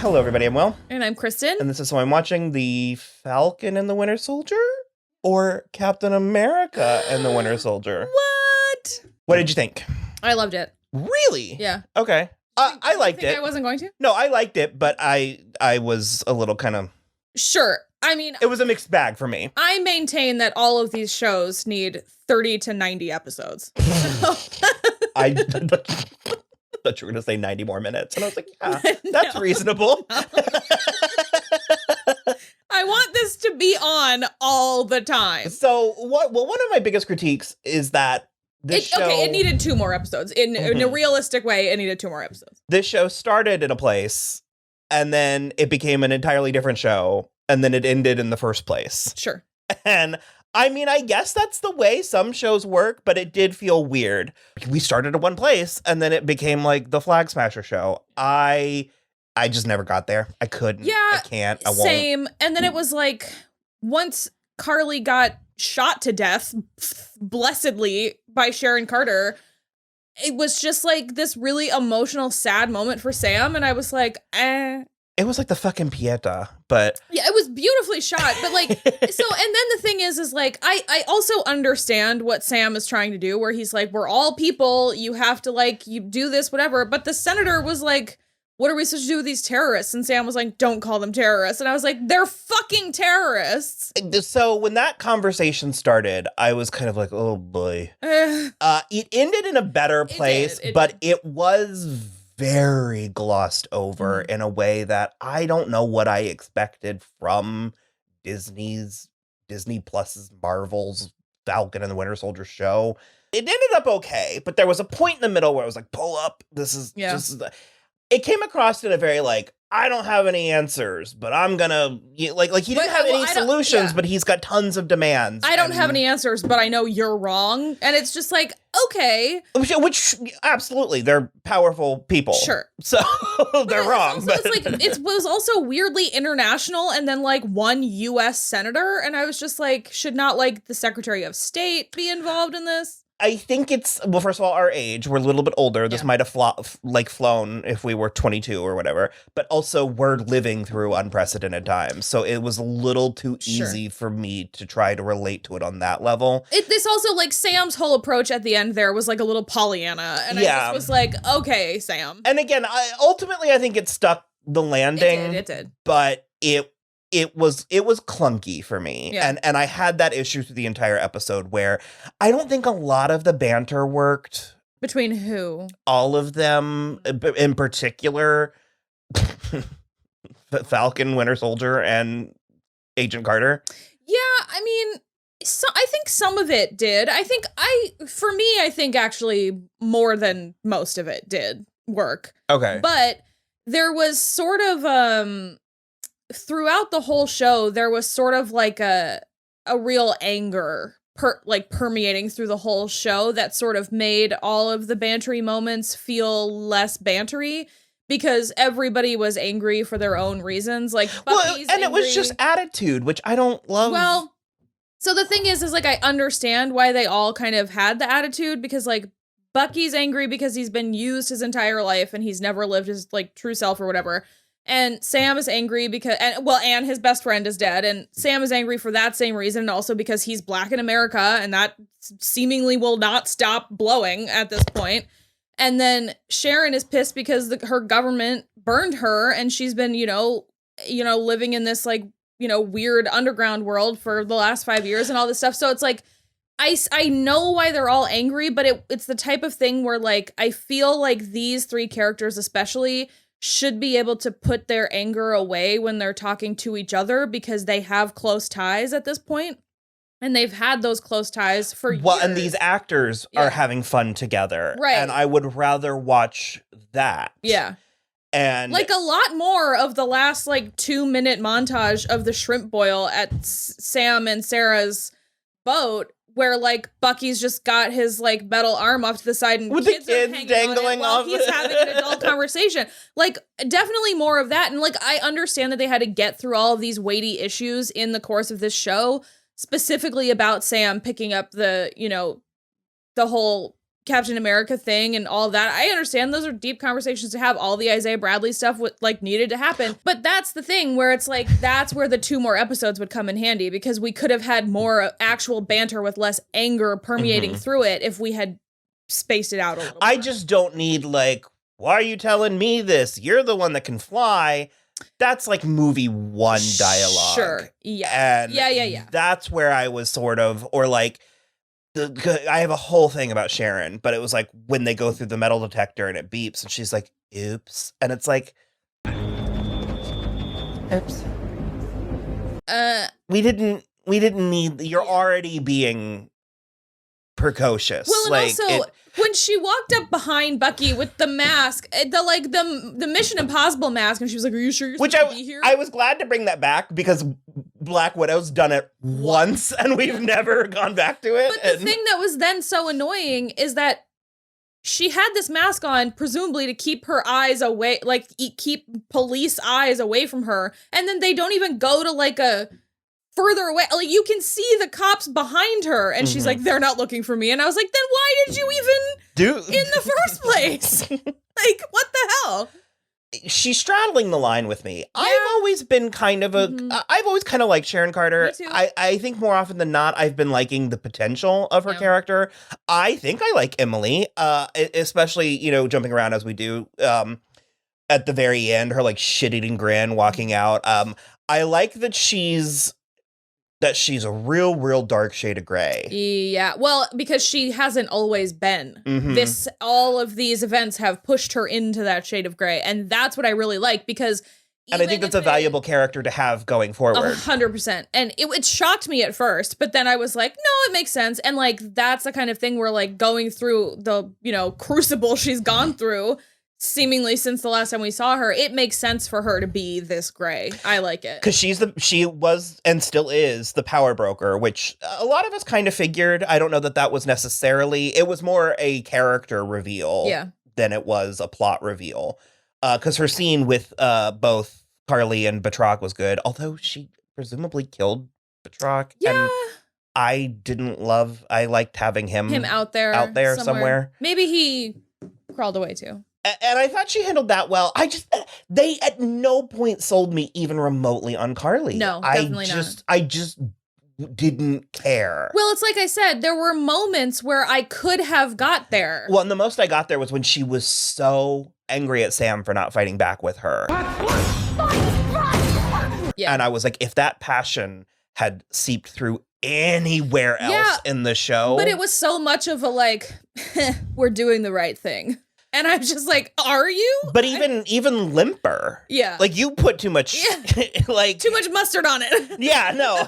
Hello, everybody. I'm Will. And I'm Kristen. And this is So I'm watching the Falcon and the Winter Soldier or Captain America and the Winter Soldier. What did you think? I loved it. Really? Yeah. Okay. I liked it. I wasn't going to? No, I liked it, but I was a little kind of... Sure. I mean... It was a mixed bag for me. I maintain that all of these shows need 30 to 90 episodes. I thought you were going to say 90 more minutes. And I was like, yeah, that's reasonable. I want this to be on all the time. So, one of my biggest critiques is that it needed 2 more episodes. In a realistic way, it needed 2 more episodes. This show started in a place, and then it became an entirely different show, and then it ended in the first place. Sure. And I mean, I guess that's the way some shows work, but it did feel weird. We started at one place, and then it became like the Flag Smasher show. I just never got there. I couldn't. Yeah, I can't. I won't. Same. And then it was like, once Carly got shot to death, blessedly, by Sharon Carter, it was just like this really emotional, sad moment for Sam. And I was like, It was like the fucking Pieta, but... Yeah, it was beautifully shot, but like, so, and then the thing is like, I also understand what Sam is trying to do, where he's like, we're all people, you have to like, you do this, whatever, but the senator was like, what are we supposed to do with these terrorists? And Sam was like, don't call them terrorists. And I was like, they're fucking terrorists. So when that conversation started, I was kind of like, oh boy. It ended in a better place, but it was very glossed over in a way that I don't know what I expected from Disney Plus's Marvel's Falcon and the Winter Soldier show. It ended up okay, but there was a point in the middle where I was like, pull up. This is just... It came across in a very like, I don't have any answers, but I'm gonna like he didn't have any solutions, but he's got tons of demands. I don't have any answers, but I know you're wrong. And it's just like, okay. Which absolutely, they're powerful people. Sure. So they're wrong. Also, it's like it was also weirdly international, and then like one US senator, and I was just like, should not like the Secretary of State be involved in this? I think it's, well, first of all, our age. We're a little bit older. This might have flown if we were 22 or whatever. But also, we're living through unprecedented times. So it was a little too easy for me to try to relate to it on that level. This also, like, Sam's whole approach at the end there was like a little Pollyanna. And I just was like, okay, Sam. And again, ultimately, I think it stuck the landing. It did. But it was clunky for me. Yeah. And I had that issue through the entire episode where I don't think a lot of the banter worked. Between who? All of them, in particular, Falcon, Winter Soldier, and Agent Carter. Yeah, I mean, I think some of it did. I think actually more than most of it did work. Okay. But there was sort of, throughout the whole show, there was sort of like a real anger permeating through the whole show that sort of made all of the bantery moments feel less bantery because everybody was angry for their own reasons. Like, Bucky's and angry. It was just attitude, which I don't love. Well, so the thing is like, I understand why they all kind of had the attitude, because like Bucky's angry because he's been used his entire life and he's never lived his like true self or whatever. And Sam is angry because, and his best friend is dead, and Sam is angry for that same reason, and also because he's black in America, and that seemingly will not stop blowing at this point. And then Sharon is pissed because her government burned her, and she's been, living in this like, weird underground world for the last 5 years and all this stuff. So it's like, I know why they're all angry, but it's the type of thing where like, I feel like these 3 characters especially should be able to put their anger away when they're talking to each other, because they have close ties at this point, and they've had those close ties for years. Well, and these actors are having fun together. Right. And I would rather watch that. Yeah. And like a lot more of the last like 2-minute montage of the shrimp boil at Sam and Sarah's boat, where like Bucky's just got his like metal arm off to the side and with kids the kids are hanging dangling on it while off. He's having an adult conversation. Like, definitely more of that. And like, I understand that they had to get through all of these weighty issues in the course of this show, specifically about Sam picking up the whole Captain America thing and all that. I understand those are deep conversations to have. All the Isaiah Bradley stuff needed to happen. But that's the thing where it's like, that's where the 2 more episodes would come in handy, because we could have had more actual banter with less anger permeating through it if we had spaced it out a little more. I just don't need like, why are you telling me this? You're the one that can fly. That's like movie 1 dialogue. Sure. Yeah. And yeah. That's where I was sort of, or like, I have a whole thing about Sharon, but it was like when they go through the metal detector and it beeps and she's like, oops. And it's like, oops. We didn't need, you're already being precocious. Well, and like, also, when she walked up behind Bucky with the mask, the Mission Impossible mask, and she was like, "Are you sure you're supposed to be here?" I was glad to bring that back because Black Widow's done it once and we've never gone back to it. But the thing that was then so annoying is that she had this mask on, presumably to keep her eyes away, like keep police eyes away from her, and then they don't even go to like a further away. Like, you can see the cops behind her, and she's like, "They're not looking for me." And I was like, then why did you even in the first place? Like, what the hell? She's straddling the line with me. Yeah. I've always been kind of I've always kind of liked Sharon Carter. Me too. I think more often than not, I've been liking the potential of her character. I think I like Emily, especially, you know, jumping around as we do at the very end, her like shit-eating grin walking out. I like that she's a real dark shade of gray. Yeah, well, because she hasn't always been. All of these events have pushed her into that shade of gray, and that's what I really like, because and I think that's a valuable character to have going forward. 100%. And it shocked me at first, but then I was like, no, it makes sense. And like, that's the kind of thing where like going through the, you know, crucible she's gone through, seemingly since the last time we saw her, it makes sense for her to be this gray. I like it. Because she was and still is the power broker, which a lot of us kind of figured. I don't know that was necessarily, it was more a character reveal than it was a plot reveal. Because her scene with both Carly and Batroc was good, although she presumably killed Batroc. Yeah. And I liked having him out there somewhere. Maybe he crawled away too. And I thought she handled that well. They at no point sold me even remotely on Carly. No, definitely not. I just didn't care. Well, it's like I said, there were moments where I could have got there. Well, and the most I got there was when she was so angry at Sam for not fighting back with her. Yeah. And I was like, if that passion had seeped through anywhere else in the show. But it was so much of a like, we're doing the right thing. And I'm just like, are you? But even limper. Yeah. Like, you put too much, like... Too much mustard on it. Yeah, no.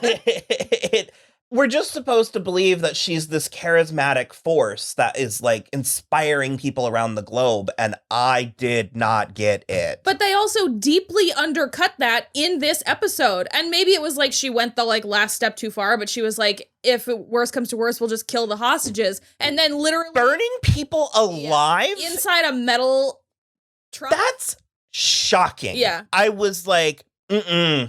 We're just supposed to believe that she's this charismatic force that is, like, inspiring people around the globe, and I did not get it. But they also deeply undercut that in this episode. And maybe it was like she went the, like, last step too far, but she was like, if worse comes to worse, we'll just kill the hostages. And then literally... burning people alive? Inside a metal truck? That's shocking. Yeah. I was like, Yeah.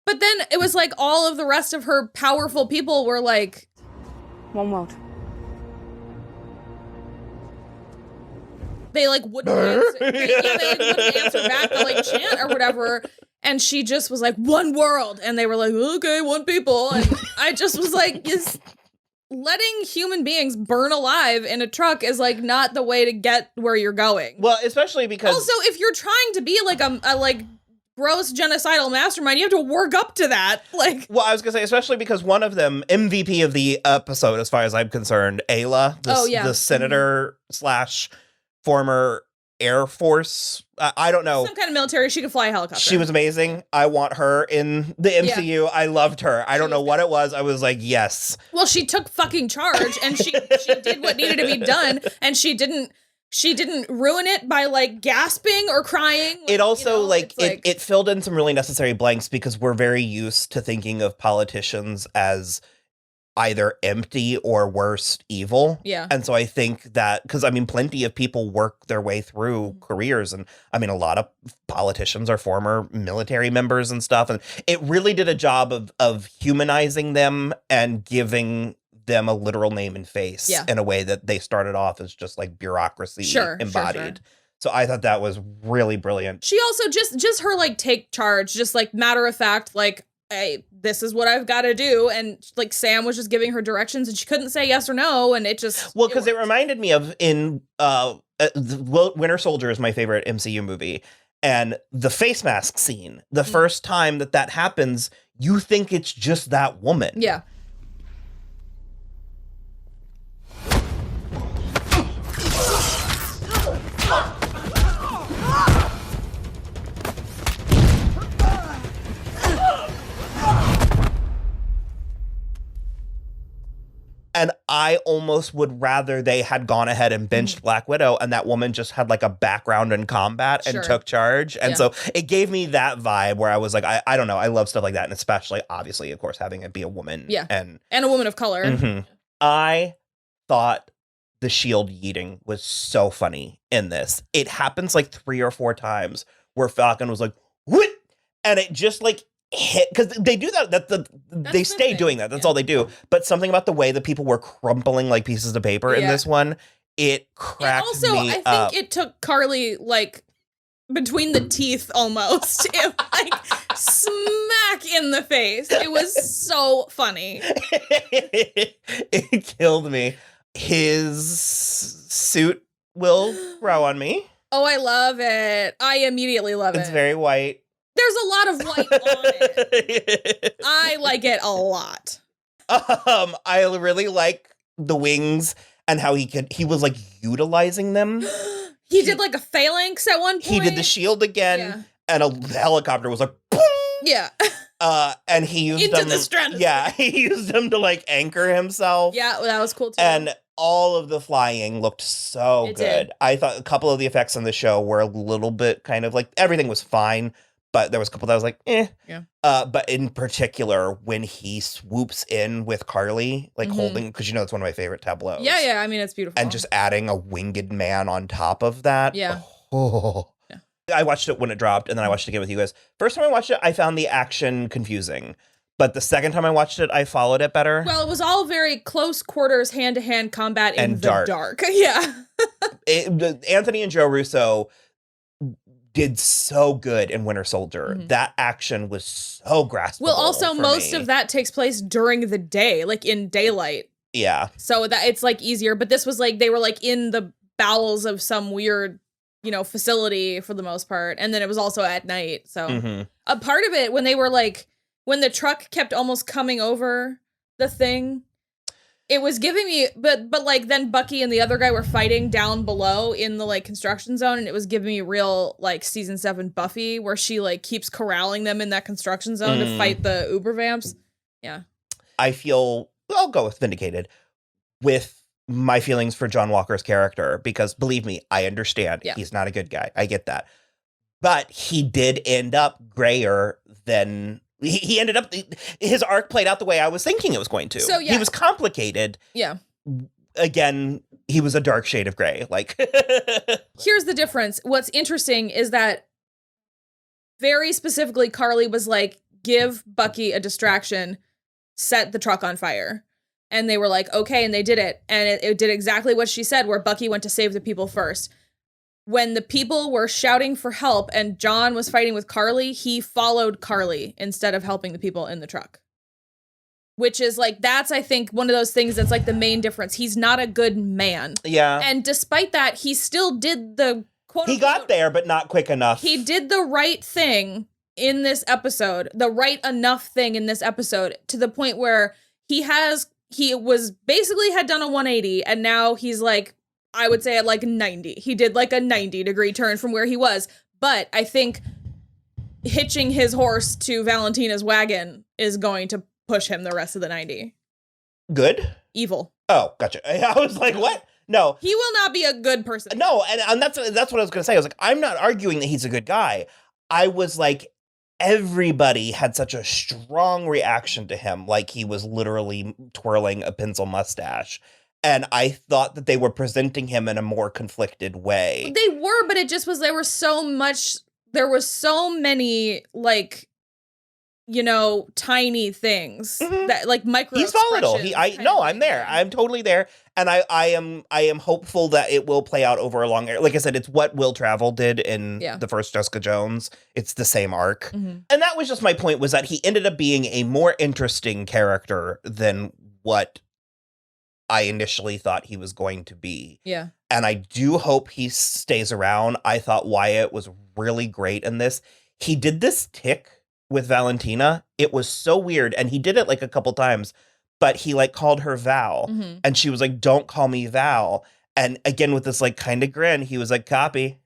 But then it was like all of the rest of her powerful people were like... One world. They like wouldn't answer. They wouldn't answer back the like chant or whatever. And she just was like, one world. And they were like, okay, one people. And I just was like, letting human beings burn alive in a truck is like not the way to get where you're going. Well, especially because... also, if you're trying to be like a like gross genocidal mastermind, you have to work up to that. Like, well, I was gonna say, especially because one of them, MVP of the episode, as far as I'm concerned, Ayla, the senator slash former Air Force, I don't know, some kind of military. She could fly a helicopter. She was amazing. I want her in the MCU. Yeah. I loved her. I don't know what it was. I was like, yes. Well, she took fucking charge, and she did what needed to be done, and she didn't ruin it by like gasping or crying. It also it filled in some really necessary blanks because we're very used to thinking of politicians as either empty or worse, evil. Yeah. And so I think that, because I mean, plenty of people work their way through careers. And I mean, a lot of politicians are former military members and stuff. And it really did a job of humanizing them and giving them a literal name and face in a way that they started off as just like bureaucracy embodied. Sure. So I thought that was really brilliant. She also just her like take charge, just like matter of fact, like, hey, this is what I've got to do. And like Sam was just giving her directions and she couldn't say yes or no. And it just. Well, because it reminded me of Winter Soldier is my favorite MCU movie. And the face mask scene, the first time that happens, you think it's just that woman. Yeah. And I almost would rather they had gone ahead and benched Black Widow and that woman just had like a background in combat and took charge. And so it gave me that vibe where I was like, I don't know. I love stuff like that. And especially, obviously, of course, having it be a woman. Yeah. And a woman of color. Mm-hmm. I thought the shield yeeting was so funny in this. It happens like 3 or 4 times where Falcon was like, what? And it just like hit, because they do that. They stay doing that. That's all they do. But something about the way that people were crumpling like pieces of paper in this one, it cracked me up. I think it took Carly like between the teeth almost. It like smack in the face. It was so funny. It killed me. His suit will grow on me. Oh, I love it. I immediately love it. It's very white. There's a lot of white on it. I like it a lot. I really like the wings and how he was like utilizing them. He did like a phalanx at one point. He did the shield again, and a helicopter was like, boom! Yeah. And he used into them, the stratosphere. Yeah, he used them to like anchor himself. Yeah, that was cool too. And all of the flying looked so good. Did. I thought a couple of the effects on the show were a little bit kind of like everything was fine. But there was a couple that I was like, eh. Yeah. But in particular, when he swoops in with Carly, like holding, because you know it's one of my favorite tableaus. Yeah. I mean, it's beautiful. And just adding a winged man on top of that. Yeah. Oh. Yeah. I watched it when it dropped, and then I watched it again with you guys. First time I watched it, I found the action confusing. But the second time I watched it, I followed it better. Well, it was all very close quarters, hand-to-hand combat in the dark. Yeah. Anthony and Joe Russo did so good in Winter Soldier. That action was so graspable. Well, also most of that takes place during the day, like in daylight. Yeah. So that it's like easier, but this was like they were like in the bowels of some weird, facility for the most part, and then it was also at night. So a part of it when they were like when the truck kept almost coming over the thing, it was giving me, but like then Bucky and the other guy were fighting down below in the like construction zone, and it was giving me real like season 7 Buffy where she like keeps corralling them in that construction zone to fight the Uber vamps. Yeah. I'll go with vindicated with my feelings for John Walker's character, because believe me, I understand. Yeah. He's not a good guy. I get that. But he did end up grayer than he ended up, his arc played out the way I was thinking it was going to. So, yeah. He was complicated. Yeah. Again, he was a dark shade of gray. Like, here's the difference. What's interesting is that very specifically, Carly was like, give Bucky a distraction, set the truck on fire. And they were like, okay, and they did it. And it did exactly what she said, where Bucky went to save the people first. When the people were shouting for help and John was fighting with Carly, he followed Carly instead of helping the people in the truck. Which is like, that's, I think, one of those things that's like the main difference. He's not a good man. Yeah. And despite that, he still did the quote. He got there, but not quick enough. He did the right thing in this episode, the right enough thing in this episode, to the point where he was basically had done a 180, and now he's like, I would say at like 90. He did like a 90-degree turn from where he was. But I think hitching his horse to Valentina's wagon is going to push him the rest of the 90. Good? Evil. Oh, gotcha. I was like, what? No. He will not be a good person. No, and that's what I was going to say. I was like, I'm not arguing that he's a good guy. I was like, everybody had such a strong reaction to him, like he was literally twirling a pencil mustache. And I thought that they were presenting him in a more conflicted way. They were, but it just was, there was so many, like, tiny things that like micro. He's volatile. I'm there. I'm totally there. And I am hopeful that it will play out over a long, like I said, it's what Will Travel did in the first Jessica Jones. It's the same arc. And that was just my point, was that he ended up being a more interesting character than what I initially thought he was going to be. Yeah. And I do hope he stays around. I thought Wyatt was really great in this. He did this tick with Valentina. It was so weird. And he did it like a couple times, but he like called her Val and she was like, don't call me Val. And again, with this like kind of grin, he was like, copy.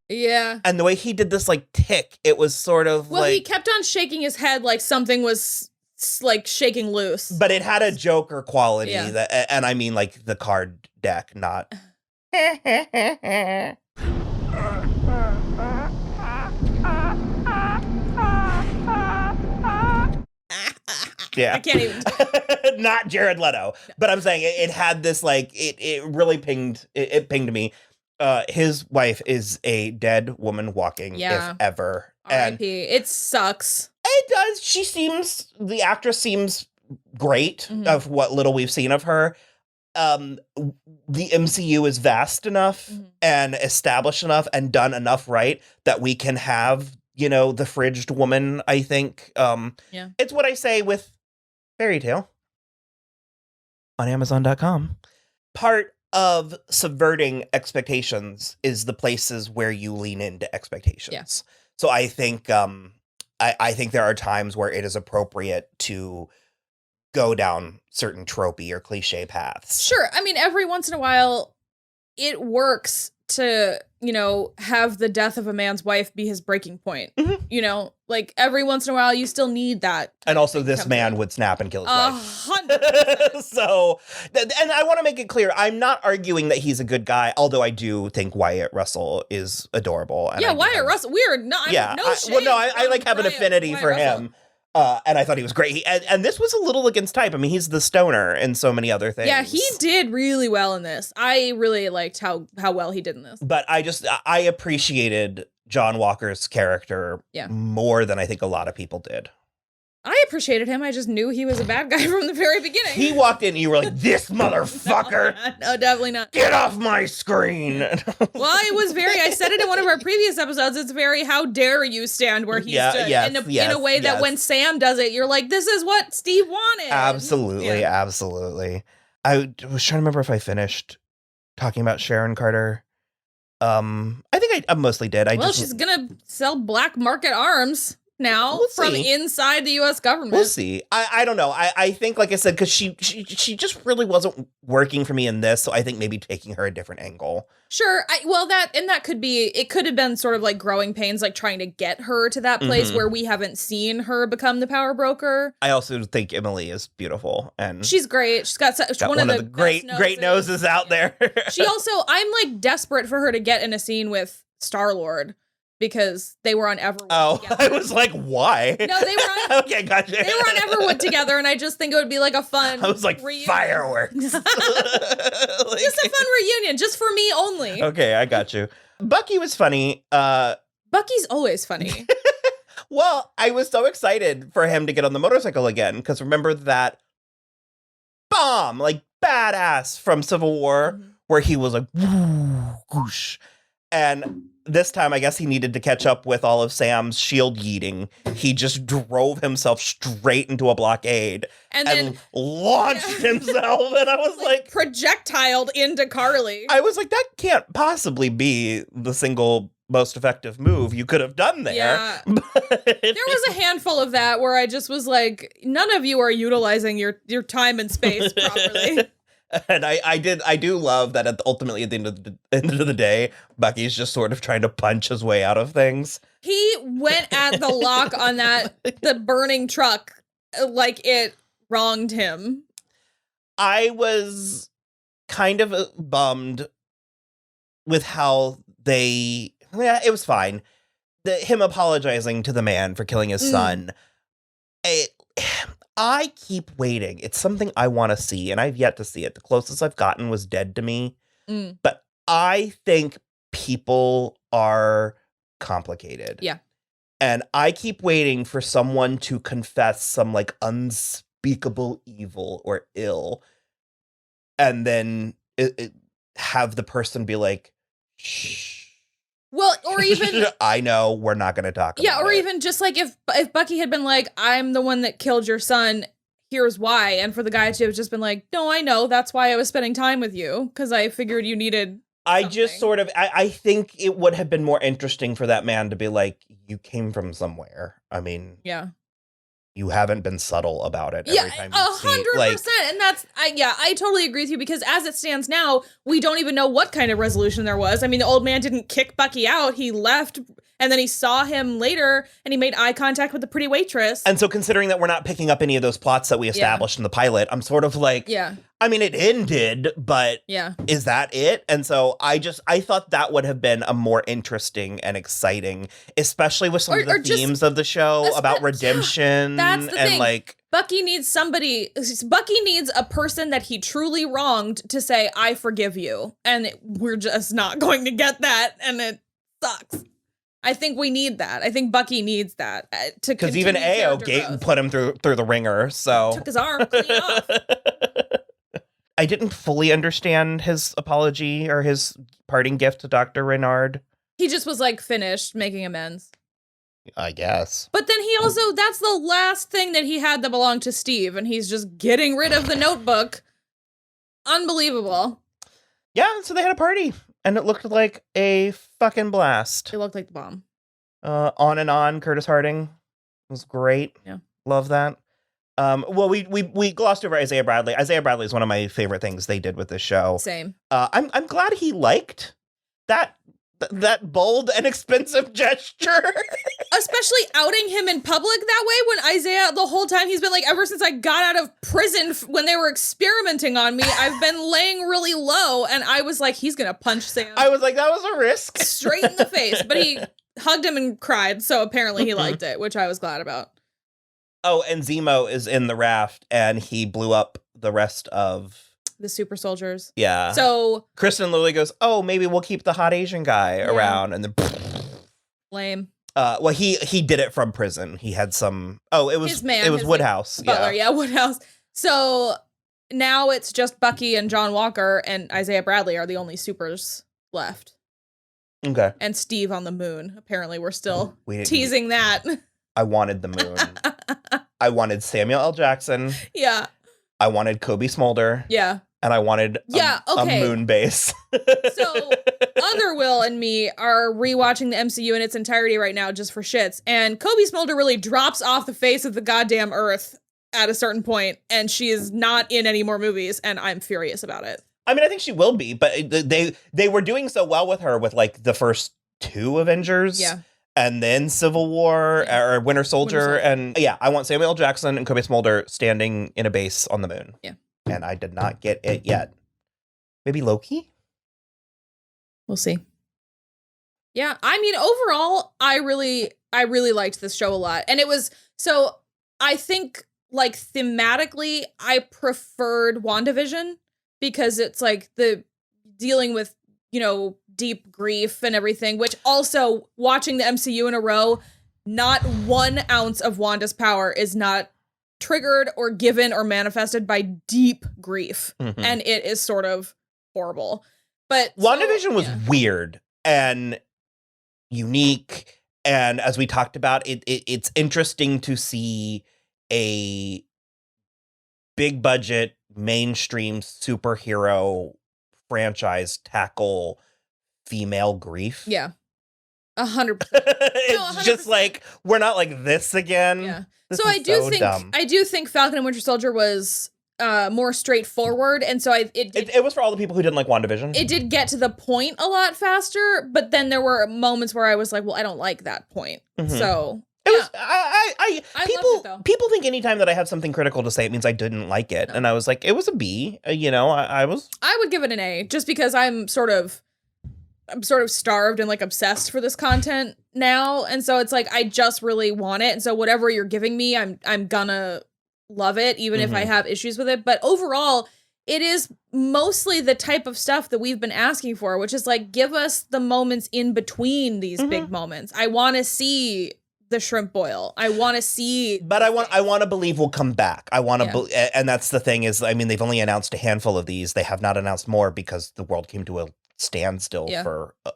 Yeah. And the way he did this like tick, it was sort of he kept on shaking his head like something was like shaking loose. But it had a Joker quality that, and I mean like the card deck, not. Yeah. I can't even. Not Jared Leto. No. But I'm saying it had this like, it really pinged me. His wife is a dead woman walking, if ever. R.I.P. It sucks. It does. The actress seems great of what little we've seen of her. The MCU is vast enough and established enough and done enough right that we can have, the fridged woman, I think. It's what I say with Fairy Tale on Amazon.com. Part of subverting expectations is the places where you lean into expectations. Yeah. So I think I think there are times where it is appropriate to go down certain tropey or cliche paths. Sure. I mean, every once in a while it works to, have the death of a man's wife be his breaking point. Like every once in a while you still need that. And also this man would snap and kill his wife. 100%. So, and I want to make it clear, I'm not arguing that he's a good guy, although I do think Wyatt Russell is adorable. And Wyatt Russell, we're not, I like have an affinity for him. And I thought he was great. And this was a little against type. I mean, he's the stoner in so many other things. Yeah, he did really well in this. I really liked how well he did in this. But I appreciated John Walker's character more than I think a lot of people did. I appreciated him. I just knew he was a bad guy from the very beginning. He walked in and you were like, this motherfucker. No, definitely not. Get off my screen. Well, it was I said it in one of our previous episodes, it's very how dare you stand where he stood. In a way that when Sam does it, you're like, this is what Steve wanted. Absolutely, absolutely. I was trying to remember if I finished talking about Sharon Carter. I think I mostly did. She's going to sell black market arms now from inside the U.S. government. We'll see. I don't know. I think, like I said, because she just really wasn't working for me in this, so I think maybe taking her a different angle. Sure. That could be, it could have been sort of like growing pains, like trying to get her to that place where we haven't seen her become the power broker. I also think Emily is beautiful, and she's great. She's got one of the great noses out there. She also, I'm like desperate for her to get in a scene with Star-Lord. Because they were on Everwood together. I was like, why? No, they were on... Okay, gotcha. They were on Everwood together, and I just think it would be like a fun I was like, reunion. Fireworks. Just a fun reunion, just for me only. Okay, I got you. Bucky was funny. Bucky's always funny. Well, I was so excited for him to get on the motorcycle again, because remember that bomb, like badass from Civil War, where he was like, whoosh. And this time, I guess he needed to catch up with all of Sam's shield yeeting. He just drove himself straight into a blockade and then launched himself. And I was like, projectiled into Carly. I was like, that can't possibly be the single most effective move you could have done there. Yeah. There was a handful of that where I just was like, none of you are utilizing your time and space properly. And I do love that ultimately at the end of the day, Bucky's just sort of trying to punch his way out of things. He went at the lock on the burning truck like it wronged him. I was kind of bummed with how it was fine. Him apologizing to the man for killing his son. I keep waiting. It's something I want to see, and I've yet to see it. The closest I've gotten was Dead to Me. But I think people are complicated. Yeah. And I keep waiting for someone to confess some like unspeakable evil or ill. And then have the person be like, shh. Well, or even I know we're not going to talk about it. Yeah, or even just like if Bucky had been like, I'm the one that killed your son, here's why. And for the guy to have just been like, no, I know. That's why I was spending time with you. Because I figured you needed I something. just sort of, I think it would have been more interesting for that man to be like, you came from somewhere. I mean, yeah, you haven't been subtle about it. Yeah, every time you 100%. Like, and I totally agree with you because as it stands now, we don't even know what kind of resolution there was. I mean, the old man didn't kick Bucky out. He left and then he saw him later and he made eye contact with the pretty waitress. And so considering that we're not picking up any of those plots that we established in the pilot, I'm sort of like, I mean, it ended, but is that it? And so I thought that would have been a more interesting and exciting, especially with some of the themes of the show about redemption. That's the thing. Like, Bucky needs a person that he truly wronged to say, I forgive you. And we're just not going to get that. And it sucks. I think we need that. I think Bucky needs that because even Ao put him through the ringer. So took his arm clean off. I didn't fully understand his apology or his parting gift to Dr. Renard. He just was like finished making amends. I guess. But then he also, that's the last thing that he had that belonged to Steve, and he's just getting rid of the notebook. Unbelievable. Yeah, so they had a party, and it looked like a fucking blast. It looked like the bomb. On and on, Curtis Harding. It was great. Yeah. Love that. Well, we glossed over Isaiah Bradley. Isaiah Bradley is one of my favorite things they did with this show. Same. I'm glad he liked that bold and expensive gesture. Especially outing him in public that way when Isaiah, the whole time he's been like, ever since I got out of prison when they were experimenting on me, I've been laying really low. And I was like, he's going to punch Sam. I was like, that was a risk. Straight in the face. But he hugged him and cried. So apparently he liked it, which I was glad about. Oh, and Zemo is in the raft and he blew up the rest of the super soldiers. Yeah. So Kristen Lilly goes, oh, maybe we'll keep the hot Asian guy around. And then lame. Well, he did it from prison. He had some. Oh, it was his man, it was Woodhouse. Butler, Woodhouse. So now it's just Bucky and John Walker and Isaiah Bradley are the only supers left. Okay. And Steve on the moon. Apparently, we're still teasing that. I wanted the moon. I wanted Samuel L. Jackson. Yeah. I wanted Kobe Smolder. Yeah. And I wanted a moon base. So Otherwill and me are rewatching the MCU in its entirety right now just for shits. And Kobe Smolder really drops off the face of the goddamn earth at a certain point, and she is not in any more movies, and I'm furious about it. I mean, I think she will be, but they were doing so well with her with like the first two Avengers. Yeah. And then Civil War or Winter Soldier. And I want Samuel L. Jackson and Kobe Smolder standing in a base on the moon. Yeah. And I did not get it yet. Maybe Loki? We'll see. Yeah, I mean, overall, I really liked this show a lot. And it was, so I think like thematically, I preferred WandaVision because it's like the dealing with, you know, deep grief and everything, which also watching the MCU in a row, not 1 ounce of Wanda's power is not triggered or given or manifested by deep grief. Mm-hmm. And it is sort of horrible. But WandaVision was weird and unique. And as we talked about, it's interesting to see a big budget mainstream superhero franchise tackle female grief. Yeah. 100%. It's just like, we're not like this again. Yeah. So I do think Falcon and Winter Soldier was more straightforward, and so it was for all the people who didn't like WandaVision. It did get to the point a lot faster, but then there were moments where I was like, well, I don't like that point. Mm-hmm. So it was people think anytime that I have something critical to say, it means I didn't like it. No. And I was like, it was a B. You know, I would give it an A just because I'm sort of starved and like obsessed for this content now. And so it's like, I just really want it. And so whatever you're giving me, I'm gonna love it, even if I have issues with it. But overall, it is mostly the type of stuff that we've been asking for, which is like, give us the moments in between these big moments. I want to see the shrimp boil. I want to see. But I want to believe we'll come back. I want to, and that's the thing is, I mean, they've only announced a handful of these. They have not announced more because the world came to a standstill for a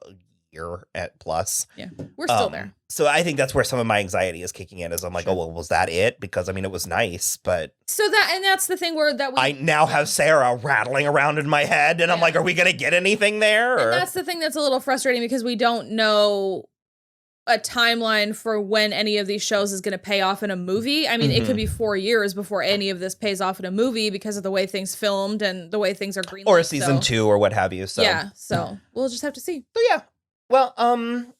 year at plus. Yeah, we're still there. So I think that's where some of my anxiety is kicking in. Is I'm like, oh well, was that it? Because I mean, it was nice, but that's the thing where I now have Sarah rattling around in my head, and I'm like, are we gonna get anything there? Or? And that's the thing that's a little frustrating because we don't know a timeline for when any of these shows is going to pay off in a movie. I mean, it could be 4 years before any of this pays off in a movie because of the way things filmed and the way things are greenlit. Or a season 2 or what have you. So so we'll just have to see. So yeah. Well,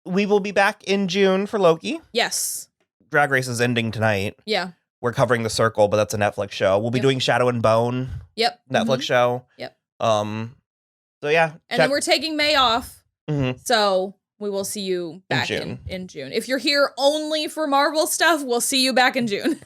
we will be back in June for Loki. Yes. Drag Race is ending tonight. Yeah. We're covering The Circle, but that's a Netflix show. We'll be doing Shadow and Bone. Yep. Netflix show. Yep. So yeah. And then we're taking May off. So we will see you back in June. If you're here only for Marvel stuff, we'll see you back in June.